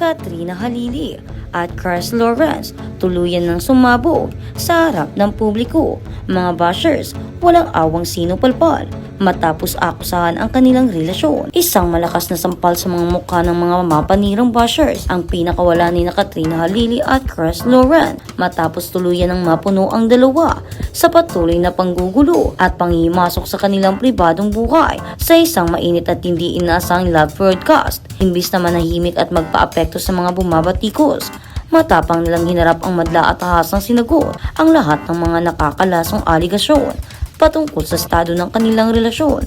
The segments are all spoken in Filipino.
Katrina Halili at Chris Lawrence tuluyan ng sumabog sa harap ng publiko. Mga bashers walang awang sinupalpal matapos akusahan ang kanilang relasyon. Isang malakas na sampal sa mga mukha ng mga mapanirang bashers ang pinakawala ni Katrina Halili at Chris Lawrence matapos tuluyan ng mapuno ang dalawa sa patuloy na panggugulo at pangimasok sa kanilang pribadong buhay sa isang mainit at hindi inaasang love broadcast. Imbis na manahimik at magpaapekto sa mga bumabatikos, matapang nilang hinarap ang madla at tahasang sinagot ang lahat ng mga nakakalasong aligasyon patungkol sa estado ng kanilang relasyon.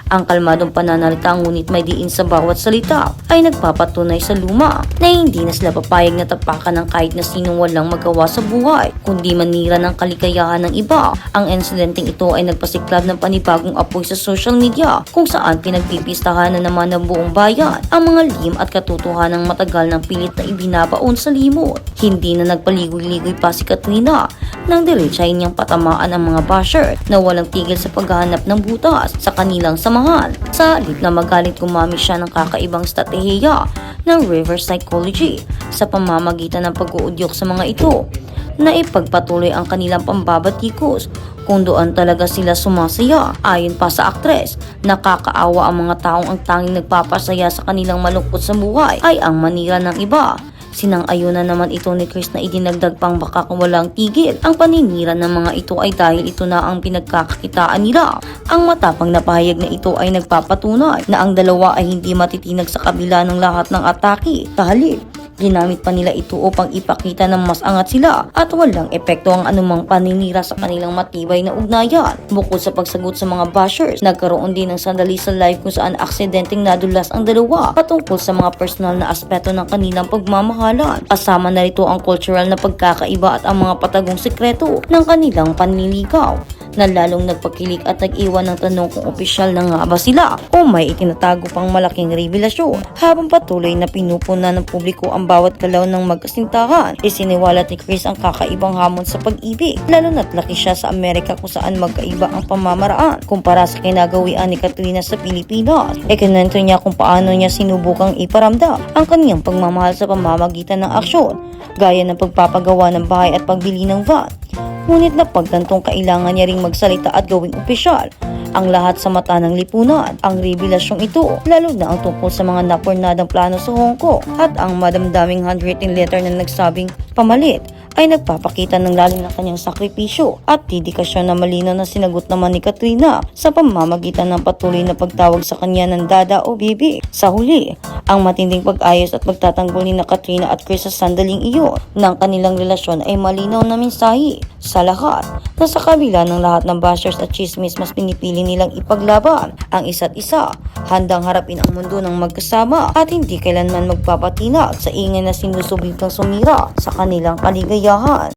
Ang kalmadong pananalita ngunit may diin sa bawat salita ay nagpapatunay sa luma na hindi na sila papayag na tapakan ng kahit na sinong walang magawa sa buhay kundi manira ng kaligayahan ng iba. Ang insidenteng ito ay nagpasiklab ng panibagong apoy sa social media kung saan pinagpipistahan na naman ng buong bayan ang mga lihim at katotohanang matagal ng pilit na ibinabaon sa limot. Hindi na nagpaligoy-ligoy pa si Katrina nang diretsahin niyang patamaan ang mga basher na walang tigil sa paghahanap ng butas sa kanilang samahan. Sa halip na magalit, gumamit siya ng kakaibang strategiya ng reverse psychology sa pamamagitan ng pag-uudyok sa mga ito na ipagpatuloy ang kanilang pambabatikos kung doon talaga sila sumasaya. Ayon pa sa aktres, nakakaawa ang mga taong ang tanging nagpapasaya sa kanilang malungkot sa buhay ay ang manira ng iba. Sinang-ayunan naman ito ni Chris na idinagdag pang baka kung walang tigil ang paninira ng mga ito ay dahil ito na ang pinagkakakitaan nila. Ang matapang na pahayag na ito ay nagpapatunay na ang dalawa ay hindi matitinag sa kabila ng lahat ng atake. Sa halip, ginamit pa nila ito upang ipakita na mas angat sila at walang epekto ang anumang paninira sa kanilang matibay na ugnayan. Bukod sa pagsagot sa mga bashers, nagkaroon din ng sandali sa live kung saan aksidenteng nadulas ang dalawa patungkol sa mga personal na aspeto ng kanilang pagmamahalan. Kasama na rito ang cultural na pagkakaiba at ang mga patagong sekreto ng kanilang panliligaw na lalong nagpakilig at nag-iwan ng tanong kung opisyal na nga ba sila o may itinatago pang malaking revelasyon. Habang patuloy na pinupuna ng publiko ang bawat galaw ng magkasintahan, isiniwalat ni Chris ang kakaibang hamon sa pag-ibig, lalo na't laki siya sa Amerika kung saan magkaiba ang pamamaraan kumpara sa kinagawian ni Katrina sa Pilipinas. Ikinwento niya kung paano niya sinubukang iparamdam ang kaniyang pagmamahal sa pamamagitan ng aksyon, gaya ng pagpapagawa ng bahay at pagbili ng van. Ngunit napagtantong kailangan niya ring magsalita at gawing opisyal ang lahat sa mata ng lipunan. Ang revelasyong ito, lalo na ang tungkol sa mga napornadang plano sa Hong Kong at ang madamdaming handwritten letter na nagsabing pamalit, ay nagpapakita ng lalim ng kanyang sakripisyo at dedikasyon na malinaw na sinagot naman ni Katrina sa pamamagitan ng patuloy na pagtawag sa kanya ng dada o bibi. Sa huli, ang matinding pag-ayos at pagtatanggol ni Katrina at Chris sa sandaling iyon ng kanilang relasyon ay malinaw na mensahe sa lahat na sa kabila ng lahat ng bashers at chismis, mas pinipili nilang ipaglaban ang isa't isa, handang harapin ang mundo ng magkasama at hindi kailanman magpapatinag sa ingay na sinusubikang sumira sa kanilang kaligayahan.